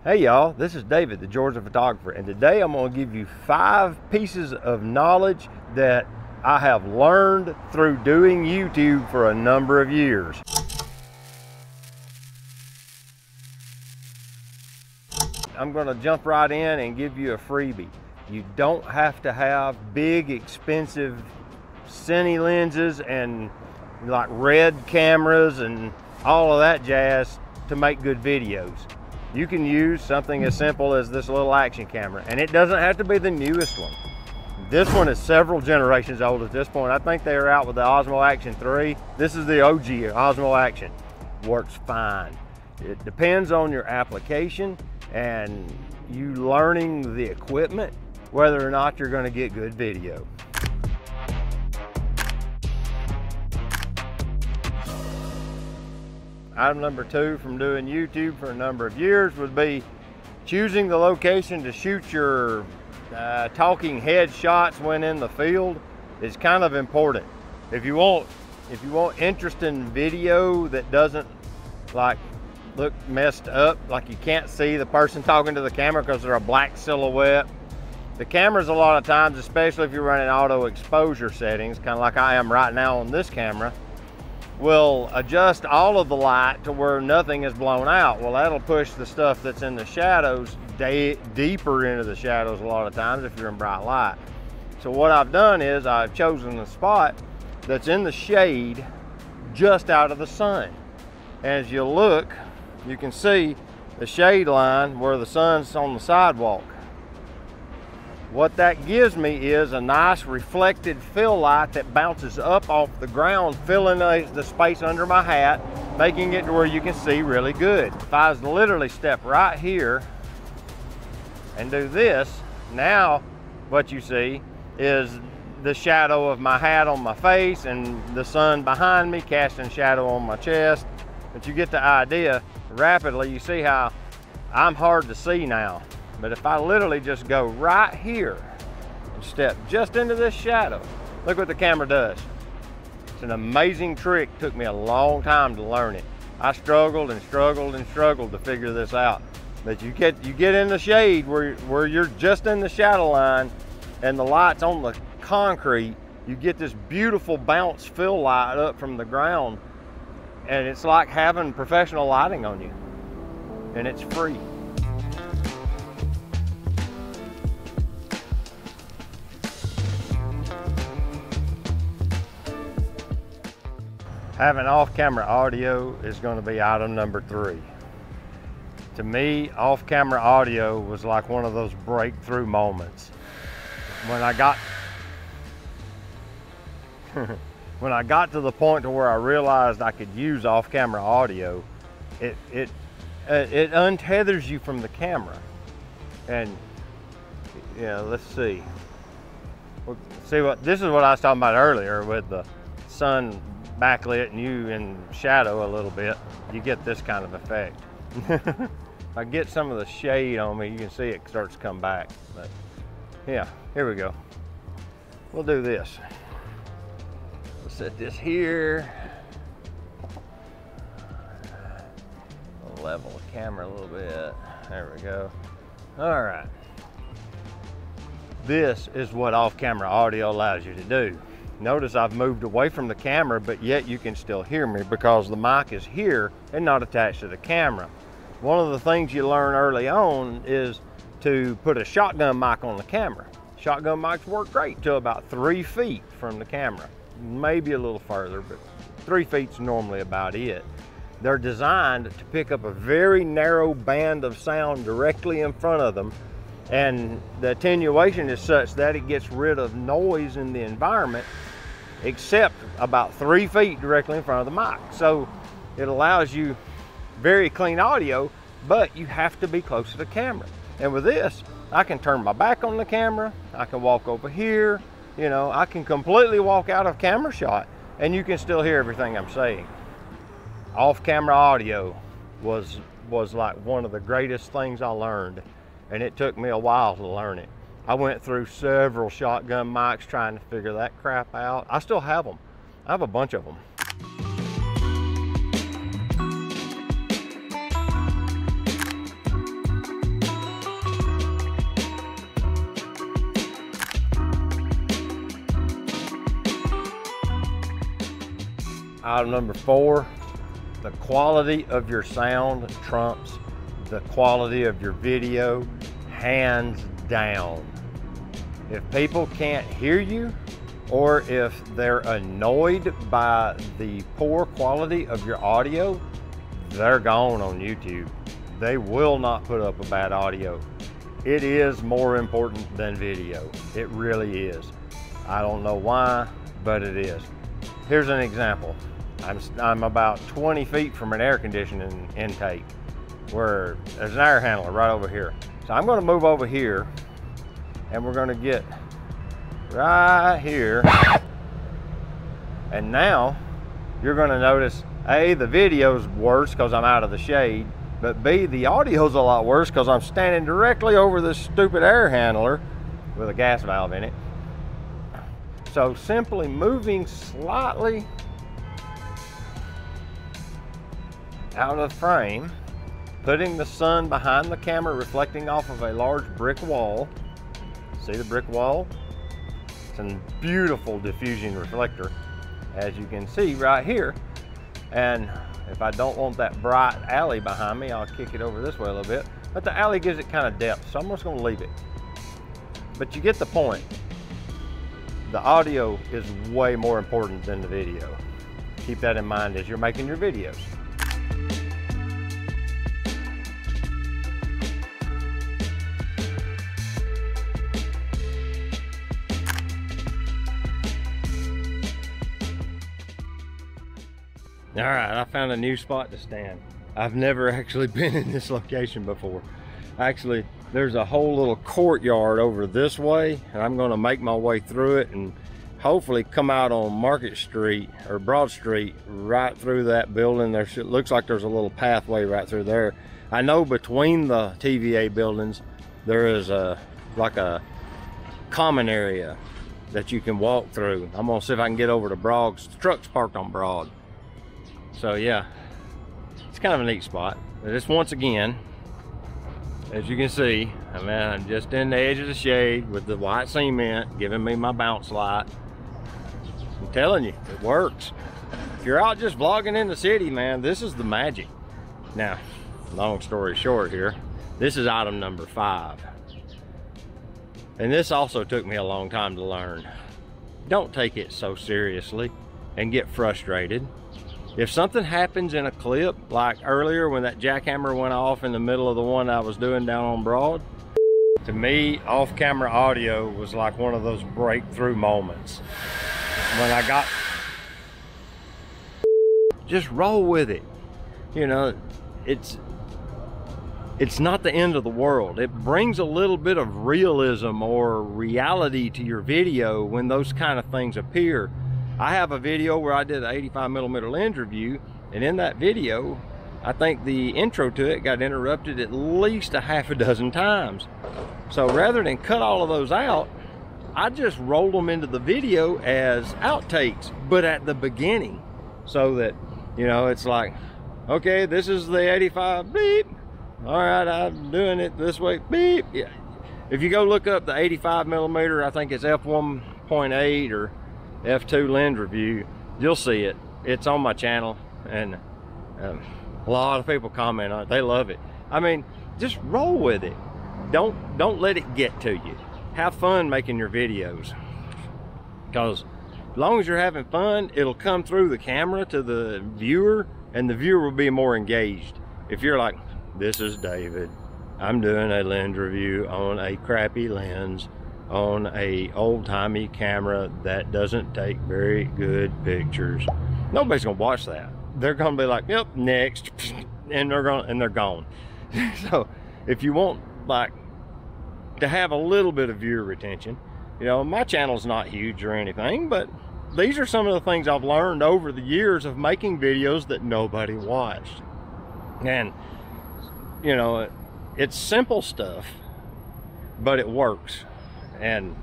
Hey y'all, this is David, the Georgia photographer, and today I'm going to give you 5 pieces of knowledge that I have learned through doing YouTube for a number of years. I'm going to jump right in and give you a freebie. You don't have to have big, expensive cine lenses and like red cameras and all of that jazz to make good videos. You can use something as simple as this little action camera, and it doesn't have to be the newest one. This one is several generations old at this point. I think they are out with the Osmo Action 3. This is the OG Osmo Action. Works fine. It depends on your application and you learning the equipment, whether or not you're going to get good video. Item number 2 from doing YouTube for a number of years would be choosing the location to shoot your talking head shots when in the field is kind of important. If you want interesting video that doesn't like look messed up, like you can't see the person talking to the camera because they're a black silhouette. The cameras a lot of times, especially if you're running auto exposure settings, kind of like I am right now on this camera, will adjust all of the light to where nothing is blown out. Well, that'll push the stuff that's in the shadows deeper into the shadows a lot of times if you're in bright light. So what I've done is I've chosen a spot that's in the shade just out of the sun. As you look, you can see the shade line where the sun's on the sidewalk. What that gives me is a nice reflected fill light that bounces up off the ground, filling the space under my hat, making it to where you can see really good. If I was to literally step right here and do this, now what you see is the shadow of my hat on my face and the sun behind me casting shadow on my chest. But you get the idea. Rapidly, you see how I'm hard to see now. But if I literally just go right here and step just into this shadow, look what the camera does. It's an amazing trick. Took me a long time to learn it. I struggled and struggled and struggled to figure this out. But you get in the shade where you're just in the shadow line and the light's on the concrete, you get this beautiful bounce fill light up from the ground, and it's like having professional lighting on you, and it's free. Having off-camera audio is going to be item number 3. To me, off-camera audio was like one of those breakthrough moments. When I got to the point to where I realized I could use off-camera audio, it untethers you from the camera. And yeah, let's see. This is what I was talking about earlier with the sun backlit and you in shadow a little bit. You get this kind of effect. If I get some of the shade on me, you can see it starts to come back. But yeah, here we go. We'll do this. We'll set this here. We'll level the camera a little bit. There we go. All right. This is what off-camera audio allows you to do. Notice I've moved away from the camera, but yet you can still hear me because the mic is here and not attached to the camera. One of the things you learn early on is to put a shotgun mic on the camera. Shotgun mics work great till about 3 feet from the camera. Maybe a little further, but 3 feet's normally about it. They're designed to pick up a very narrow band of sound directly in front of them, and the attenuation is such that it gets rid of noise in the environment except about 3 feet directly in front of the mic. So it allows you very clean audio, but you have to be close to the camera. And with this, I can turn my back on the camera, I can walk over here, you know, I can completely walk out of camera shot and you can still hear everything I'm saying. Off-camera audio was like one of the greatest things I learned, and it took me a while to learn it. I went through several shotgun mics trying to figure that crap out. I still have them. I have a bunch of them. Item number 4, the quality of your sound trumps the quality of your video, hands down. If people can't hear you, or if they're annoyed by the poor quality of your audio, they're gone on YouTube. They will not put up a bad audio. It is more important than video. It really is. I don't know why, but it is. Here's an example. I'm about 20 feet from an air conditioning intake where there's an air handler right over here. So I'm gonna move over here and we're gonna get right here. And now you're gonna notice, A, the video's worse because I'm out of the shade, but B, the audio's a lot worse because I'm standing directly over this stupid air handler with a gas valve in it. So simply moving slightly out of the frame, putting the sun behind the camera reflecting off of a large brick wall. See the brick wall? It's a beautiful diffusion reflector, as you can see right here. And if I don't want that bright alley behind me, I'll kick it over this way a little bit. But the alley gives it kind of depth, so I'm just gonna leave it. But you get the point. The audio is way more important than the video. Keep that in mind as you're making your videos. All right, I found a new spot to stand. I've never actually been in this location before. Actually, there's a whole little courtyard over this way, and I'm gonna make my way through it and hopefully come out on Market Street or Broad Street right through that building. It looks like there's a little pathway right through there. I know between the TVA buildings, there is like a common area that you can walk through. I'm gonna see if I can get over to Broad. The truck's parked on Broad. So yeah, it's kind of a neat spot. This, once again, as you can see, I'm just in the edge of the shade with the white cement giving me my bounce light. I'm telling you, it works. If you're out just vlogging in the city, man, this is the magic. Now, long story short here, this is item number 5. And this also took me a long time to learn. Don't take it so seriously and get frustrated. If something happens in a clip, like earlier when that jackhammer went off in the middle of the one I was doing down on Broad, to me, off-camera audio was like one of those breakthrough moments. When I got, just roll with it. You know, it's not the end of the world. It brings a little bit of realism or reality to your video when those kind of things appear. I have a video where I did an 85mm lens review, and in that video, I think the intro to it got interrupted at least a half a dozen times. So rather than cut all of those out, I just rolled them into the video as outtakes, but at the beginning, so that, you know, it's like, okay, this is the 85, beep. All right, I'm doing it this way, beep. Yeah. If you go look up the 85mm, I think it's f1.8 or f2 lens review, you'll see it. It's on my channel, and a lot of people comment on it. They love it. I mean, just roll with it. Don't let it get to you. Have fun making your videos, because as long as you're having fun, it'll come through the camera to the viewer, and the viewer will be more engaged. If you're like, this is David, I'm doing a lens review on a crappy lens on a old-timey camera that doesn't take very good pictures, nobody's gonna watch that. They're gonna be like, yep, next, and they're gone. So if you want like to have a little bit of viewer retention, you know, my channel's not huge or anything, but these are some of the things I've learned over the years of making videos that nobody watched. And you know, it's simple stuff, but it works. And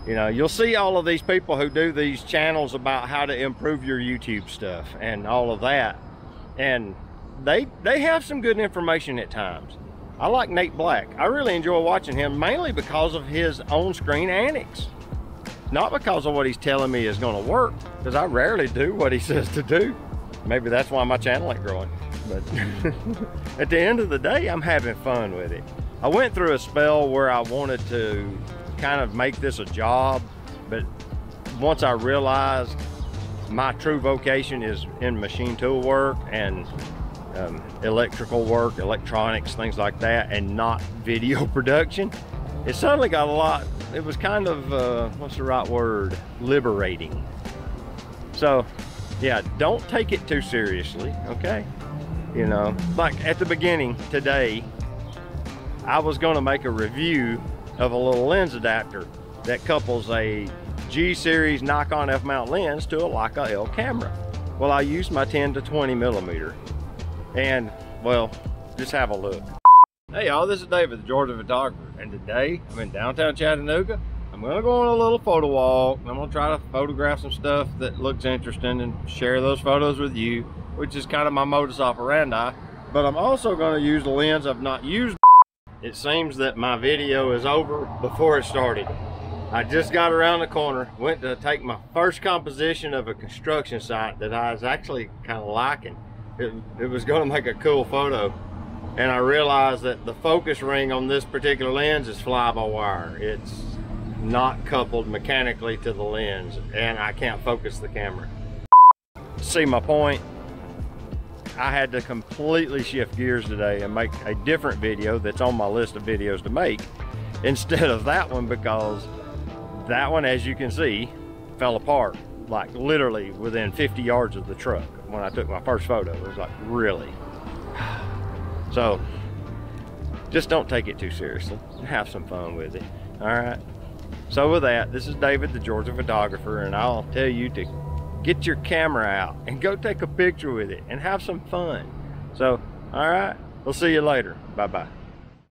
you know, you'll see all of these people who do these channels about how to improve your YouTube stuff and all of that, and they have some good information at times. I like Nate Black. I really enjoy watching him, mainly because of his on-screen antics, not because of what he's telling me is going to work, because I rarely do what he says to do. maybe that's why my channel ain't growing. But at the end of the day, I'm having fun with it. I went through a spell where I wanted to kind of make this a job, but once I realized my true vocation is in machine tool work and electrical work, electronics, things like that, and not video production, it suddenly got a lot, it was kind of, what's the right word, liberating. So yeah, don't take it too seriously, okay? You know, like at the beginning today, I was going to make a review of a little lens adapter that couples a G-series Nikon F-mount lens to a Leica CL camera. Well, I used my 10 to 20 millimeter, and well, just have a look. Hey y'all, this is David, the Georgia photographer, and today I'm in downtown Chattanooga. I'm gonna go on a little photo walk. I'm gonna try to photograph some stuff that looks interesting and share those photos with you, which is kind of my modus operandi. But I'm also gonna use the lens I've not used. It seems that my video is over before it started. I just got around the corner, went to take my first composition of a construction site that I was actually kind of liking. It was gonna make a cool photo. And I realized that the focus ring on this particular lens is fly-by-wire. It's not coupled mechanically to the lens, and I can't focus the camera. See my point? I had to completely shift gears today and make a different video that's on my list of videos to make instead of that one, because that one, as you can see, fell apart like literally within 50 yards of the truck when I took my first photo. It was like, really? So just don't take it too seriously and have some fun with it. All right, so with that, this is David, the Georgia photographer, and I'll tell you to get your camera out and go take a picture with it and have some fun. So all right, we'll see you later. Bye bye.